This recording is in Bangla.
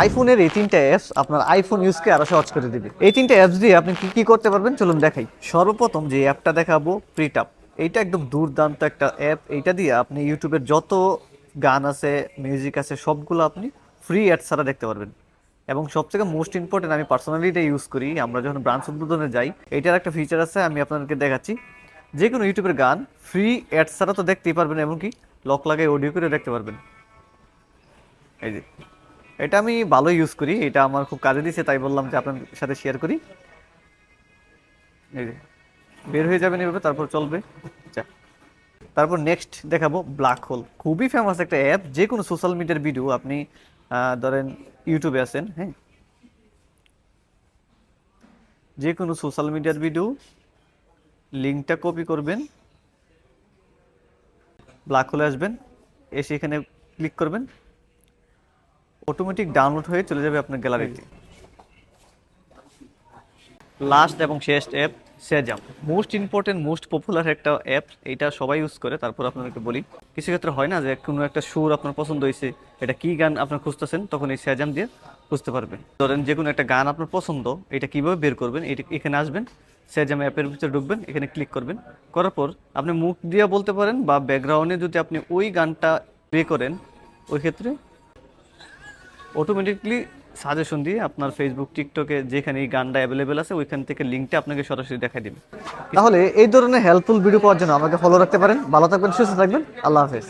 আইফোনের এই তিনটা অ্যাপস আপনার আইফোন ইউজকে আরো সহজ করে দিবে। এই তিনটা অ্যাপস দিয়ে আপনি কি কি করতে পারবেন চলুন দেখাই। সর্বপ্রথম যে অ্যাপটা দেখাবো প্রিটাপ, এইটা একদম দুর্দান্ত একটা অ্যাপ। এইটা দিয়ে আপনি ইউটিউবের যত গান আছে, মিউজিক আছে, সবগুলো আপনি ফ্রি অ্যাড ছাড়া দেখতে পারবেন। এবং সবথেকে মোস্ট ইম্পর্টেন্ট, আমি পার্সোনালি এটা ইউজ করি। আমরা যখন ব্রাঞ্চ উদ্বোধনে যাই, এইটার একটা ফিচার আছে, আমি আপনাদেরকে দেখাচ্ছি। যে কোনো ইউটিউবের গান ফ্রি অ্যাড ছাড়া তো দেখতেই পারবেন, এমনকি লক লাগাই অডিও করে দেখতে পারবেন। এই যে এটা আমি ভালো ইউজ করি, এটা আমার খুব কাজে দিয়েছে, তাই বললাম যে আপনার সাথে শেয়ার করি। এই যে বের হয়ে যাবেন এভাবে, তারপর চলবে। আচ্ছা, তারপর নেক্সট দেখাবো ব্ল্যাক হোল। খুবই ফেমাস একটা অ্যাপ। যে কোনো সোশ্যাল মিডিয়ার ভিডিও আপনি ধরেন ইউটিউবে আছেন, হ্যাঁ, যে কোনো সোশ্যাল মিডিয়ার ভিডিও লিঙ্কটা কপি করবেন, ব্ল্যাক হোলে আসবেন, এসে এখানে ক্লিক করবেন, অটোমেটিক ডাউনলোড হয়ে চলে যাবে আপনার গ্যালারিতে। লাস্ট এবং শেষ app Shazam, most important most popular একটা অ্যাপ। এটা সবাই ইউজ করে। তারপর আপনাদেরকে বলি, কিছু ক্ষেত্রে হয় না যে কোনো একটা সুর আপনার পছন্দ হয়েছে, এটা কি গান আপনার খুঁজতেছেন, তখন এই সেজাম দিয়ে খুঁজতে পারবেন। ধরেন যে কোনো একটা গান আপনার পছন্দ, এটা কিভাবে বের করবেন, এটা এখানে আসবেন, সেজাম অ্যাপের ভিতরে ঢুকবেন, এখানে ক্লিক করবেন। করার পর আপনি মুখ দিয়ে বলতে পারেন, বা ব্যাকগ্রাউন্ডে যদি আপনি ওই গানটা প্লে করেন, ওই ক্ষেত্রে অটোমেটিকলি সাজেশন দিয়ে আপনার ফেসবুক, টিকটকে যেখানে এই গানটা অ্যাভেলেবেল আছে, ওইখান থেকে লিঙ্কটা আপনাকে সরাসরি দেখাই দিবে। তাহলে এই ধরনের হেল্পফুল ভিডিও পাওয়ার জন্য আমাকে ফলো রাখতে পারেন। ভালো থাকবেন, সুস্থ থাকবেন, আল্লাহ হাফেজ।